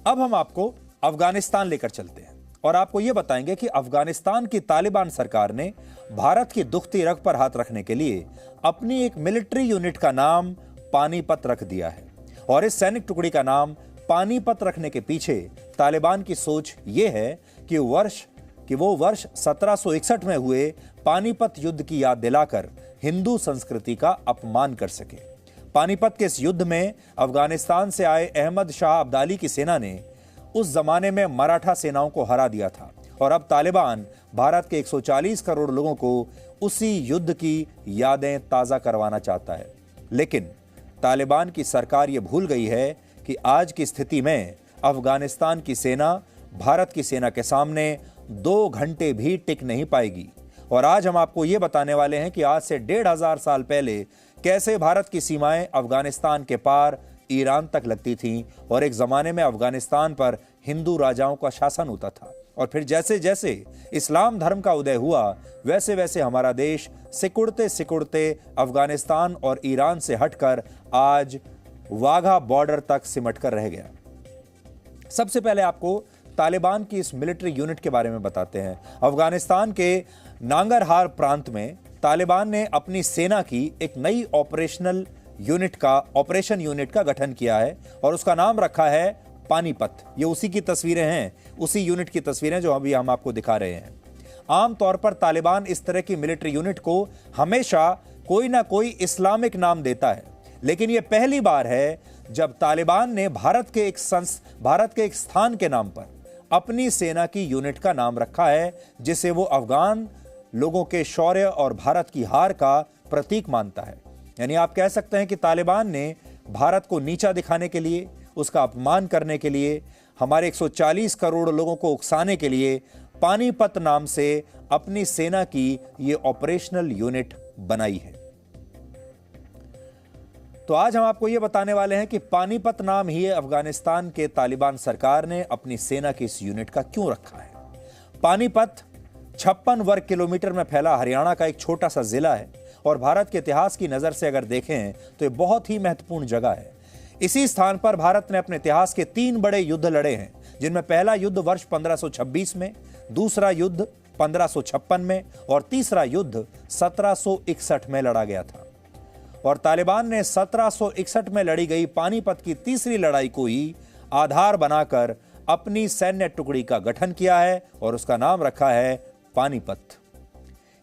अब हम आपको अफगानिस्तान लेकर चलते हैं और आपको यह बताएंगे कि अफगानिस्तान की तालिबान सरकार ने भारत की दुखती रग पर हाथ रखने के लिए अपनी एक मिलिट्री यूनिट का नाम पानीपत रख दिया है। और इस सैनिक टुकड़ी का नाम पानीपत रखने के पीछे तालिबान की सोच यह है कि वो वर्ष 1761 में हुए पानीपत युद्ध की याद दिलाकर हिंदू संस्कृति का अपमान कर सके। पानीपत के इस युद्ध में अफगानिस्तान से आए अहमद शाह अब्दाली की सेना ने उस जमाने में मराठा सेनाओं को हरा दिया था और अब तालिबान भारत के 140 करोड़ लोगों को उसी युद्ध की यादें ताजा करवाना चाहता है। लेकिन तालिबान की सरकार यह भूल गई है कि आज की स्थिति में अफगानिस्तान की सेना भारत की सेना के सामने 2 घंटे भी टिक नहीं पाएगी। और आज हम आपको यह बताने वाले हैं कि आज से 1500 साल पहले कैसे भारत की सीमाएं अफगानिस्तान के पार ईरान तक लगती थीं और एक जमाने में अफगानिस्तान पर हिंदू राजाओं का शासन होता था। और फिर जैसे जैसे इस्लाम धर्म का उदय हुआ वैसे वैसे हमारा देश सिकुड़ते सिकुड़ते अफगानिस्तान और ईरान से हटकर आज वाघा बॉर्डर तक सिमट कर रह गया। सबसे पहले आपको तालिबान की इस मिलिट्री यूनिट के बारे में बताते हैं। अफगानिस्तान के नांगरहार प्रांत में तालिबान ने अपनी सेना की एक नई ऑपरेशन यूनिट का गठन किया है और उसका नाम रखा है पानीपत। ये उसी की तस्वीरें हैं, उसी यूनिट की तस्वीरें जो अभी हम आपको दिखा रहे हैं। आमतौर पर तालिबान इस तरह की मिलिट्री यूनिट को हमेशा कोई ना कोई इस्लामिक नाम देता है, लेकिन यह पहली बार है जब तालिबान ने भारत के एक स्थान के नाम पर अपनी सेना की यूनिट का नाम रखा है, जिसे वो अफगान लोगों के शौर्य और भारत की हार का प्रतीक मानता है। यानी आप कह सकते हैं कि तालिबान ने भारत को नीचा दिखाने के लिए, उसका अपमान करने के लिए, हमारे 140 करोड़ लोगों को उकसाने के लिए पानीपत नाम से अपनी सेना की यह ऑपरेशनल यूनिट बनाई है। तो आज हम आपको यह बताने वाले हैं कि पानीपत नाम ही अफगानिस्तान के तालिबान सरकार ने अपनी सेना की इस यूनिट का क्यों रखा है। पानीपत 56 वर्ग किलोमीटर में फैला हरियाणा का एक छोटा सा जिला है और भारत के इतिहास की नजर से अगर देखें तो यह बहुत ही महत्वपूर्ण जगह है। इसी स्थान पर भारत ने अपने इतिहास के 3 बड़े युद्ध लड़े हैं, जिनमें पहला युद्ध वर्ष 1526 में, दूसरा युद्ध 1556 में और तीसरा युद्ध 1761 में लड़ा गया था। और तालिबान ने 1761 में लड़ी गई पानीपत की तीसरी लड़ाई को ही आधार बनाकर अपनी सैन्य टुकड़ी का गठन किया है और उसका नाम रखा है पानीपत।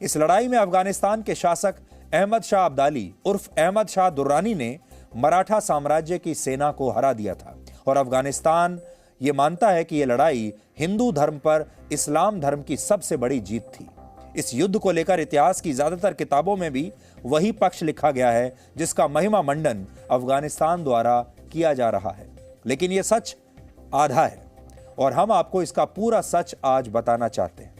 इस लड़ाई में अफगानिस्तान के शासक अहमद शाह अब्दाली उर्फ अहमद शाह दुर्रानी ने मराठा साम्राज्य की सेना को हरा दिया था और अफगानिस्तान यह मानता है कि यह लड़ाई हिंदू धर्म पर इस्लाम धर्म की सबसे बड़ी जीत थी। इस युद्ध को लेकर इतिहास की ज्यादातर किताबों में भी वही पक्ष लिखा गया है जिसका महिमा मंडन अफगानिस्तान द्वारा किया जा रहा है, लेकिन यह सच आधा है और हम आपको इसका पूरा सच आज बताना चाहते हैं।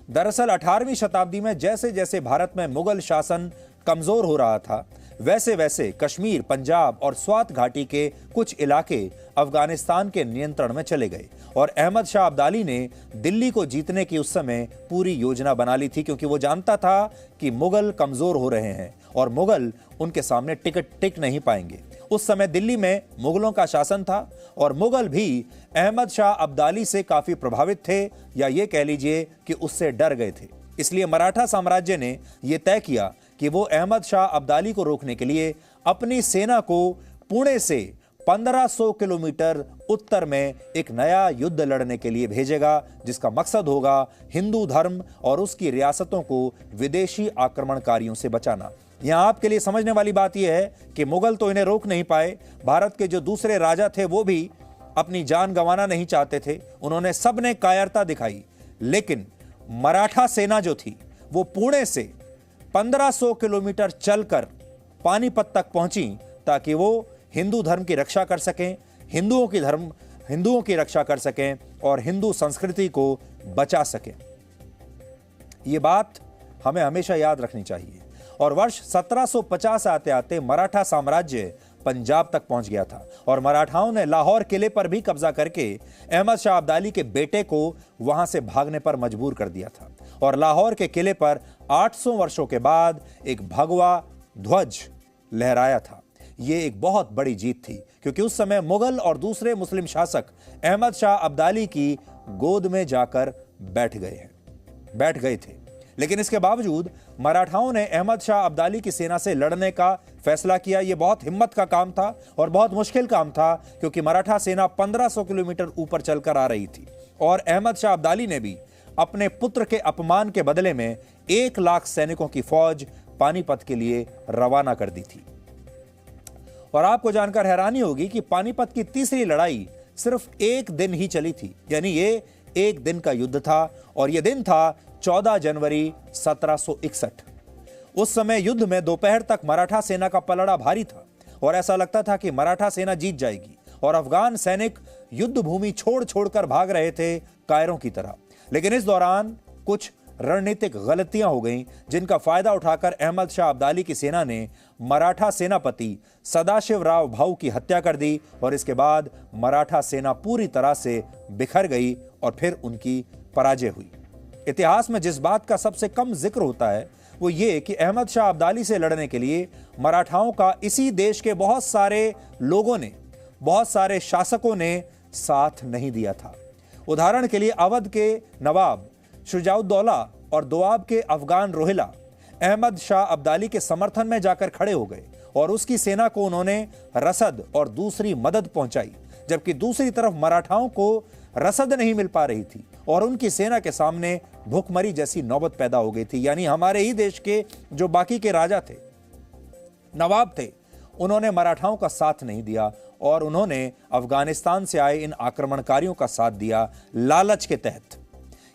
दरअसल 18वीं शताब्दी में जैसे जैसे भारत में मुगल शासन कमजोर हो रहा था, वैसे वैसे कश्मीर, पंजाब और स्वात घाटी के कुछ इलाके अफगानिस्तान के नियंत्रण में चले गए और अहमद शाह अब्दाली ने दिल्ली को जीतने की उस समय पूरी योजना बना ली थी, क्योंकि वो जानता था कि मुगल कमजोर हो रहे हैं और मुगल उनके सामने टिक नहीं पाएंगे। उस समय दिल्ली में मुगलों का शासन था और मुगल भी अहमद शाह अब्दाली से काफी प्रभावित थे, या ये कह लीजिए कि उससे डर गए थे। इसलिए मराठा साम्राज्य ने यह तय किया कि वो अहमद शाह अब्दाली को रोकने के लिए अपनी सेना को पुणे से 1500 किलोमीटर उत्तर में एक नया युद्ध लड़ने के लिए भेजेगा, जिसका मकसद होगा हिंदू धर्म और उसकी रियासतों को विदेशी आक्रमणकारियों से बचाना। यहां आपके लिए समझने वाली बात यह है कि मुगल तो इन्हें रोक नहीं पाए, भारत के जो दूसरे राजा थे वो भी अपनी जान गंवाना नहीं चाहते थे, उन्होंने सबने कायरता दिखाई, लेकिन मराठा सेना जो थी वो पुणे से 1500 किलोमीटर चलकर पानीपत तक पहुंची ताकि वो हिंदू धर्म की रक्षा कर सकें, हिंदुओं की रक्षा कर सकें और हिंदू संस्कृति को बचा सकें। ये बात हमें हमेशा याद रखनी चाहिए। और वर्ष 1750 आते आते मराठा साम्राज्य पंजाब तक पहुंच गया था और मराठाओं ने लाहौर किले पर भी कब्जा करके अहमद शाह अब्दाली के बेटे को वहां से भागने पर मजबूर कर दिया था। और लाहौर के किले पर 800 वर्षों के बाद एक भगवा ध्वज लहराया था। ये एक बहुत बड़ी जीत थी, क्योंकि उस समय मुगल और दूसरे मुस्लिम शासक अहमद शाह अब्दाली की गोद में जाकर बैठ गए थे। लेकिन इसके बावजूद मराठाओं ने अहमद शाह अब्दाली की सेना से लड़ने का फैसला किया। यह बहुत हिम्मत का काम था और बहुत मुश्किल काम था, क्योंकि मराठा सेना 1500 किलोमीटर ऊपर चलकर आ रही थी और अहमद शाह अब्दाली ने भी अपने पुत्र के अपमान के बदले में 1 लाख सैनिकों की फौज पानीपत के लिए रवाना कर दी थी। और आपको जानकर हैरानी होगी कि पानीपत की तीसरी लड़ाई सिर्फ 1 दिन ही चली थी, यानी ये 1 दिन का युद्ध था और यह दिन था 14 जनवरी 1761। उस समय युद्ध में दोपहर तक मराठा सेना का पलड़ा भारी था और ऐसा लगता था कि मराठा सेना जीत जाएगी और अफगान सैनिक युद्ध भूमि छोड़कर भाग रहे थे कायरों की तरह। लेकिन इस दौरान कुछ रणनीतिक गलतियां हो गईं, जिनका फायदा उठाकर अहमद शाह अब्दाली की सेना ने मराठा सेनापति सदाशिवराव भाऊ की हत्या कर दी और इसके बाद मराठा सेना पूरी तरह से बिखर गई और फिर उनकी पराजय हुई। इतिहास में जिस बात का सबसे कम जिक्र होता है वो ये कि अहमद शाह अब्दाली से लड़ने के लिए मराठाओं का इसी देश के बहुत सारे लोगों ने, बहुत सारे शासकों ने साथ नहीं दिया था। उदाहरण के लिए अवध के नवाब शुजाउद्दौला और दोआब के अफगान रोहिला अहमद शाह अब्दाली के समर्थन में जाकर खड़े हो गए और उसकी सेना को उन्होंने रसद और दूसरी मदद पहुंचाई, जबकि दूसरी तरफ मराठाओं को रसद नहीं मिल पा रही थी और उनकी सेना के सामने भूखमरी जैसी नौबत पैदा हो गई थी। यानी हमारे ही देश के जो बाकी के राजा थे, नवाब थे, उन्होंने मराठाओं का साथ नहीं दिया और उन्होंने अफगानिस्तान से आए इन आक्रमणकारियों का साथ दिया लालच के तहत।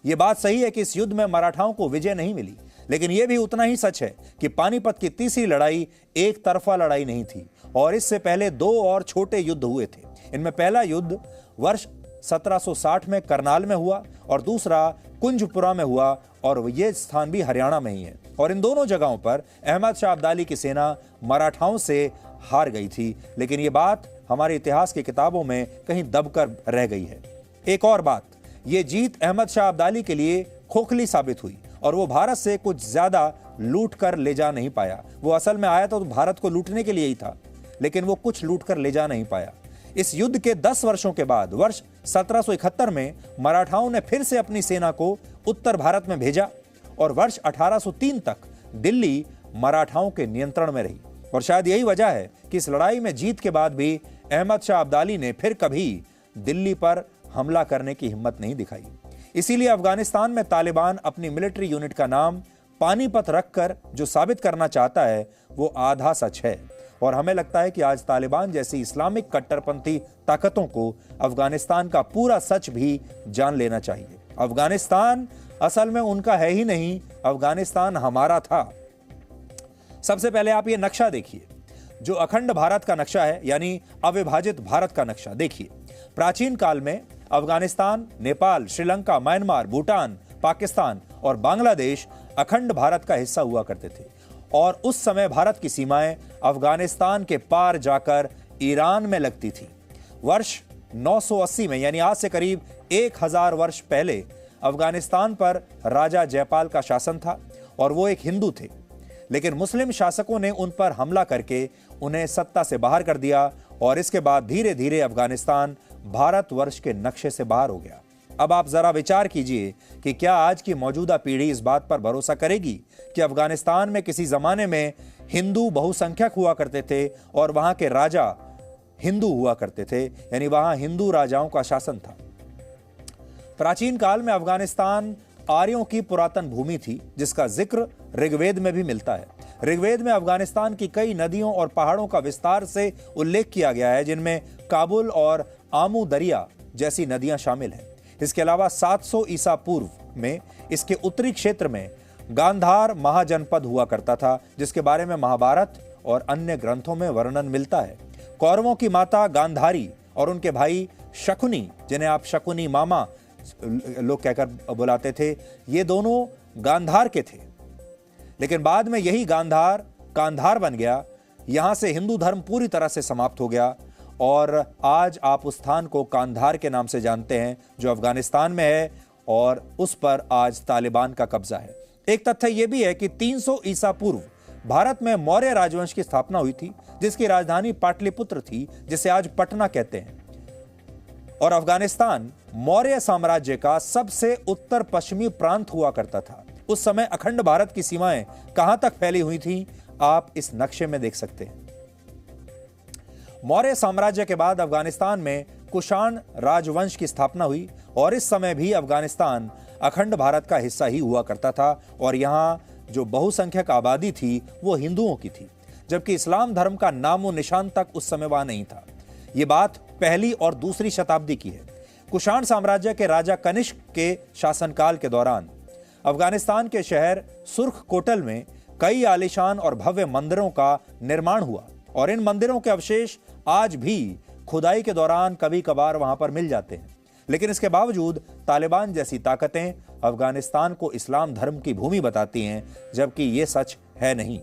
यह बात सही है कि इस युद्ध में मराठाओं को विजय नहीं मिली, लेकिन यह भी उतना ही सच है कि पानीपत की तीसरी लड़ाई एक तरफा लड़ाई नहीं थी और इससे पहले 2 और छोटे युद्ध हुए थे। इनमें पहला युद्ध वर्ष 1760 में करनाल में हुआ और दूसरा कुंजपुरा में हुआ और यह स्थान भी हरियाणा में ही है। और इन दोनों जगहों पर अहमद शाह अब्दाली की सेना मराठाओं से हार गई थी, लेकिन यह बात हमारे इतिहास की किताबों में कहीं दबकर रह गई है। एक और बात, यह जीत अहमद शाह अब्दाली के लिए खोखली साबित हुई और वो भारत से कुछ ज्यादा लूट कर ले जा नहीं पाया। वो असल में आया तो भारत को लूटने के लिए ही था, लेकिन वो कुछ लूट कर ले जा नहीं पाया। इस युद्ध के 10 वर्षों के बाद वर्ष 1771 में मराठाओं ने फिर से अपनी सेना को उत्तर भारत में भेजा और वर्ष 1803 तक दिल्ली मराठाओं के नियंत्रण में रही। और शायद यही वजह है कि इस लड़ाई में जीत के बाद भी अहमद शाह अब्दाली ने फिर कभी दिल्ली पर हमला करने की हिम्मत नहीं दिखाई। इसीलिए अफगानिस्तान में तालिबान अपनी मिलिट्री यूनिट का नाम पानीपत रखकर जो साबित करना चाहता है वो आधा सच है। और हमें लगता है कि आज तालिबान जैसी इस्लामिक कट्टरपंथी ताकतों को अफगानिस्तान का पूरा सच भी जान लेना चाहिए। अफगानिस्तान असल में उनका है ही नहीं, अफगानिस्तान हमारा था। सबसे पहले आप ये नक्शा देखिए, जो अखंड भारत का नक्शा है, यानी अविभाजित भारत का नक्शा देखिए। प्राचीन काल में अफगानिस्तान, नेपाल, श्रीलंका, म्यांमार, भूटान, पाकिस्तान और बांग्लादेश अखंड भारत का हिस्सा हुआ करते थे और उस समय भारत की सीमाएं अफगानिस्तान के पार जाकर ईरान में लगती थी। वर्ष 980 में, यानी आज से करीब 1000 वर्ष पहले, अफगानिस्तान पर राजा जयपाल का शासन था और वो एक हिंदू थे, लेकिन मुस्लिम शासकों ने उन पर हमला करके उन्हें सत्ता से बाहर कर दिया और इसके बाद धीरे धीरे अफगानिस्तान भारतवर्ष के नक्शे से बाहर हो गया। अब आप जरा विचार कीजिए कि क्या आज की मौजूदा पीढ़ी इस बात पर भरोसा करेगी कि अफगानिस्तान में किसी जमाने में हिंदू बहुसंख्यक हुआ करते थे और वहां के राजा हिंदू हुआ करते थे, यानी वहां हिंदू राजाओं का शासन था। प्राचीन काल में अफगानिस्तान आर्यों की पुरातन भूमि थी, जिसका जिक्र ऋग्वेद में भी मिलता है। ऋग्वेद में अफगानिस्तान की कई नदियों और पहाड़ों का विस्तार से उल्लेख किया गया है, जिनमें काबुल और आमू दरिया जैसी नदियां शामिल हैं। इसके अलावा 700 ईसा पूर्व में इसके उत्तरी क्षेत्र में गांधार महाजनपद हुआ करता था, जिसके बारे में महाभारत और अन्य ग्रंथों में वर्णन मिलता है। कौरवों की माता गांधारी और उनके भाई शकुनी, जिन्हें आप शकुनी मामा लोग कहकर बुलाते थे, ये दोनों गांधार के थे, लेकिन बाद में यही गांधार कांधार बन गया। यहां से हिंदू धर्म पूरी तरह से समाप्त हो गया और आज आप उस स्थान को कांधार के नाम से जानते हैं, जो अफगानिस्तान में है और उस पर आज तालिबान का कब्जा है। एक तथ्य यह भी है कि 300 ईसा पूर्व भारत में मौर्य राजवंश की स्थापना हुई थी, जिसकी राजधानी पाटलिपुत्र थी, जिसे आज पटना कहते हैं। और अफगानिस्तान मौर्य साम्राज्य का सबसे उत्तर पश्चिमी प्रांत हुआ करता था। उस समय अखंड भारत की सीमाएं कहां तक फैली हुई थी, आप इस नक्शे में देख सकते हैं। मौर्य साम्राज्य के बाद अफगानिस्तान में कुषाण राजवंश की स्थापना हुई और इस समय भी अफगानिस्तान अखंड भारत का हिस्सा ही हुआ करता था और यहां जो बहुसंख्यक आबादी थी वो हिंदुओं की थी, जबकि इस्लाम धर्म का नामो निशान तक उस समय वहां नहीं था। यह बात पहली और दूसरी शताब्दी की है। कुषाण साम्राज्य के राजा कनिष्क के शासनकाल के दौरान अफगानिस्तान के शहर सुर्ख कोटल में कई आलीशान और भव्य मंदिरों का निर्माण हुआ और इन मंदिरों के अवशेष आज भी खुदाई के दौरान कभी कभार वहां पर मिल जाते हैं। लेकिन इसके बावजूद तालिबान जैसी ताकतें अफगानिस्तान को इस्लाम धर्म की भूमि बताती हैं, जबकि यह सच है नहीं।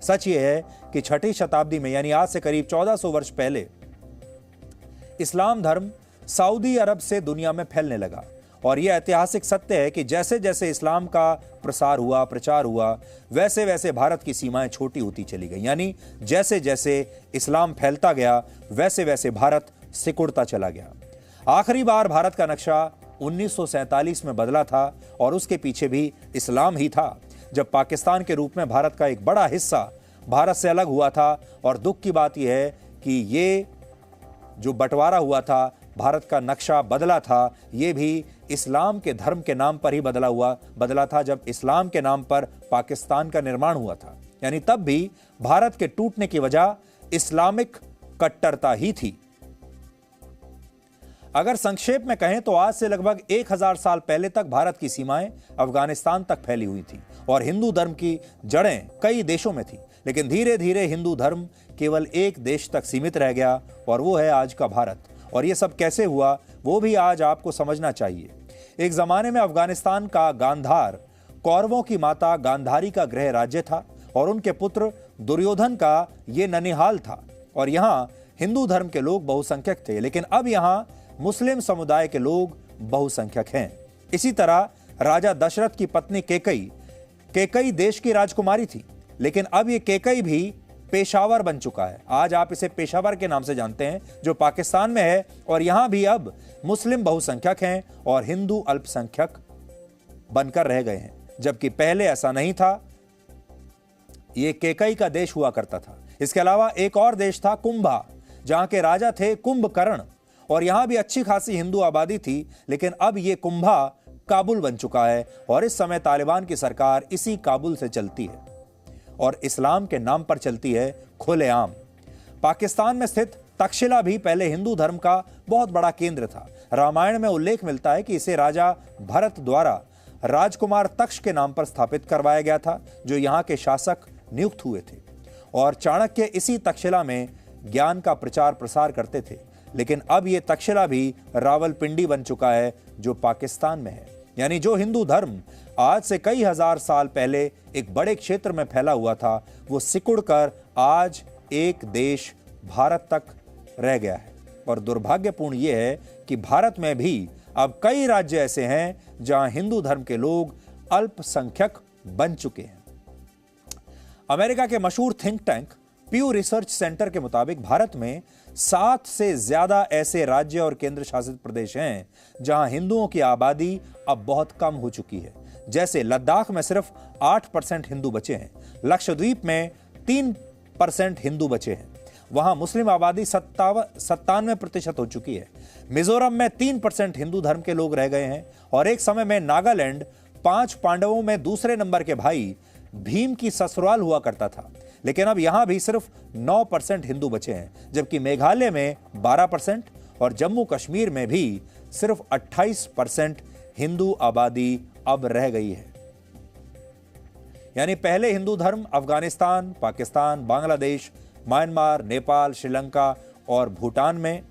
सच यह है कि 6ठी शताब्दी में यानी आज से करीब 1400 वर्ष पहले इस्लाम धर्म सऊदी अरब से दुनिया में फैलने लगा और यह ऐतिहासिक सत्य है कि जैसे जैसे इस्लाम का प्रचार हुआ वैसे वैसे भारत की सीमाएं छोटी होती चली गई। यानी जैसे जैसे इस्लाम फैलता गया वैसे वैसे भारत सिकुड़ता चला गया। आखिरी बार भारत का नक्शा 1947 में बदला था और उसके पीछे भी इस्लाम ही था, जब पाकिस्तान के रूप में भारत का एक बड़ा हिस्सा भारत से अलग हुआ था। और दुख की बात यह है कि ये जो बंटवारा हुआ था, भारत का नक्शा बदला था, ये भी इस्लाम के धर्म के नाम पर ही बदला था, जब इस्लाम के नाम पर पाकिस्तान का निर्माण हुआ था। यानी तब भी भारत के टूटने की वजह इस्लामिक कट्टरता ही थी। अगर संक्षेप में कहें तो आज से लगभग 1000 साल पहले तक भारत की सीमाएं अफगानिस्तान तक फैली हुई थी और हिंदू धर्म की जड़ें कई देशों में थी। लेकिन धीरे धीरे हिंदू धर्म केवल एक देश तक सीमित रह गया और वो है आज का भारत। और ये सब कैसे हुआ वो भी आज आपको समझना चाहिए। एक जमाने में अफगानिस्तान का गांधार कौरवों की माता गांधारी का गृह राज्य था और उनके पुत्र दुर्योधन का ये ननिहाल था और यहाँ हिंदू धर्म के लोग बहुसंख्यक थे, लेकिन अब यहाँ मुस्लिम समुदाय के लोग बहुसंख्यक हैं। इसी तरह राजा दशरथ की पत्नी केकई देश की राजकुमारी थी, लेकिन अब ये केकई भी पेशावर बन चुका है। आज आप इसे पेशावर के नाम से जानते हैं, जो पाकिस्तान में है और यहां भी अब मुस्लिम बहुसंख्यक हैं और हिंदू अल्पसंख्यक बनकर रह गए हैं, जबकि पहले ऐसा नहीं था। यह केकई का देश हुआ करता था। इसके अलावा एक और देश था कुंभा, जहां के राजा थे कुंभकर्ण और यहां भी अच्छी खासी हिंदू आबादी थी, लेकिन अब यह कुंभा काबुल बन चुका है और इस समय तालिबान की सरकार इसी काबुल से चलती है और इस्लाम के नाम पर चलती है खुलेआम। पाकिस्तान में स्थित तक्षशिला भी पहले हिंदू धर्म का बहुत बड़ा केंद्र था। रामायण में उल्लेख मिलता है कि इसे राजा भरत द्वारा राजकुमार तक्ष के नाम पर स्थापित करवाया गया था, जो यहाँ के शासक नियुक्त हुए थे और चाणक्य इसी तक्षशिला में ज्ञान का प्रचार प्रसार करते थे। लेकिन अब यह तक्षशिला भी रावलपिंडी बन चुका है, जो पाकिस्तान में है। यानी जो हिंदू धर्म आज से कई हजार साल पहले एक बड़े क्षेत्र में फैला हुआ था, वो सिकुड़कर आज एक देश भारत तक रह गया है। और दुर्भाग्यपूर्ण यह है कि भारत में भी अब कई राज्य ऐसे हैं जहां हिंदू धर्म के लोग अल्पसंख्यक बन चुके हैं। अमेरिका के मशहूर थिंक टैंक प्यू रिसर्च सेंटर के मुताबिक भारत में 7 से ज्यादा ऐसे राज्य और केंद्र शासित प्रदेश हैं जहां हिंदुओं की आबादी अब बहुत कम हो चुकी है। जैसे लद्दाख में सिर्फ 8% हिंदू बचे हैं, लक्षद्वीप में 3% हिंदू बचे हैं, वहां मुस्लिम आबादी 97% हो चुकी है। मिजोरम में 3% हिंदू धर्म के लोग रह गए हैं और एक समय में नागालैंड 5 पांडवों में दूसरे नंबर के भाई भीम की ससुराल हुआ करता था, लेकिन अब यहां भी सिर्फ 9% हिंदू बचे हैं, जबकि मेघालय में 12% और जम्मू कश्मीर में भी सिर्फ 28% हिंदू आबादी अब रह गई है। यानी पहले हिंदू धर्म अफगानिस्तान, पाकिस्तान, बांग्लादेश, म्यांमार, नेपाल, श्रीलंका और भूटान में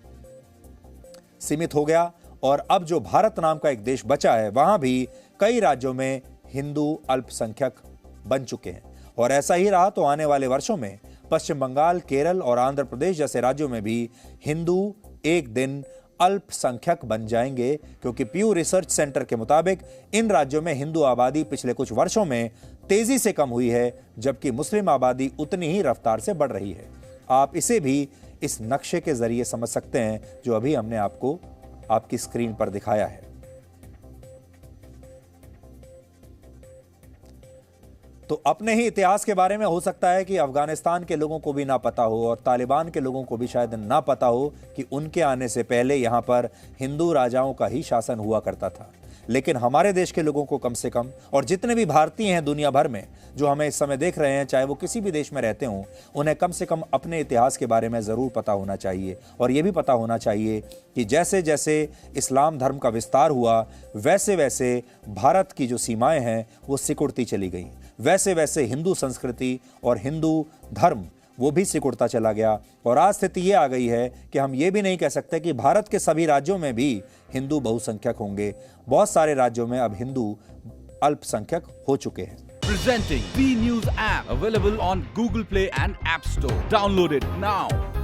सीमित हो गया और अब जो भारत नाम का एक देश बचा है, वहां भी कई राज्यों में हिंदू अल्पसंख्यक बन चुके हैं। और ऐसा ही रहा तो आने वाले वर्षों में पश्चिम बंगाल, केरल और आंध्र प्रदेश जैसे राज्यों में भी हिंदू एक दिन अल्पसंख्यक बन जाएंगे, क्योंकि प्यू रिसर्च सेंटर के मुताबिक इन राज्यों में हिंदू आबादी पिछले कुछ वर्षों में तेजी से कम हुई है, जबकि मुस्लिम आबादी उतनी ही रफ्तार से बढ़ रही है। आप इसे भी इस नक्शे के जरिए समझ सकते हैं जो अभी हमने आपको आपकी स्क्रीन पर दिखाया है। तो अपने ही इतिहास के बारे में हो सकता है कि अफगानिस्तान के लोगों को भी ना पता हो और तालिबान के लोगों को भी शायद ना पता हो कि उनके आने से पहले यहां पर हिंदू राजाओं का ही शासन हुआ करता था। लेकिन हमारे देश के लोगों को कम से कम, और जितने भी भारतीय हैं दुनिया भर में जो हमें इस समय देख रहे हैं, चाहे वो किसी भी देश में रहते हों, उन्हें कम से कम अपने इतिहास के बारे में ज़रूर पता होना चाहिए। और ये भी पता होना चाहिए कि जैसे जैसे इस्लाम धर्म का विस्तार हुआ, वैसे वैसे भारत की जो सीमाएं हैं वो सिकुड़ती चली गईं, वैसे वैसे हिंदू संस्कृति और हिंदू धर्म वो भी सिकुड़ता चला गया। और आज स्थिति ये आ गई है कि हम ये भी नहीं कह सकते कि भारत के सभी राज्यों में भी हिंदू बहुसंख्यक होंगे। बहुत सारे राज्यों में अब हिंदू अल्पसंख्यक हो चुके हैं। Presenting B News app available on Google Play and App Store. Download it now.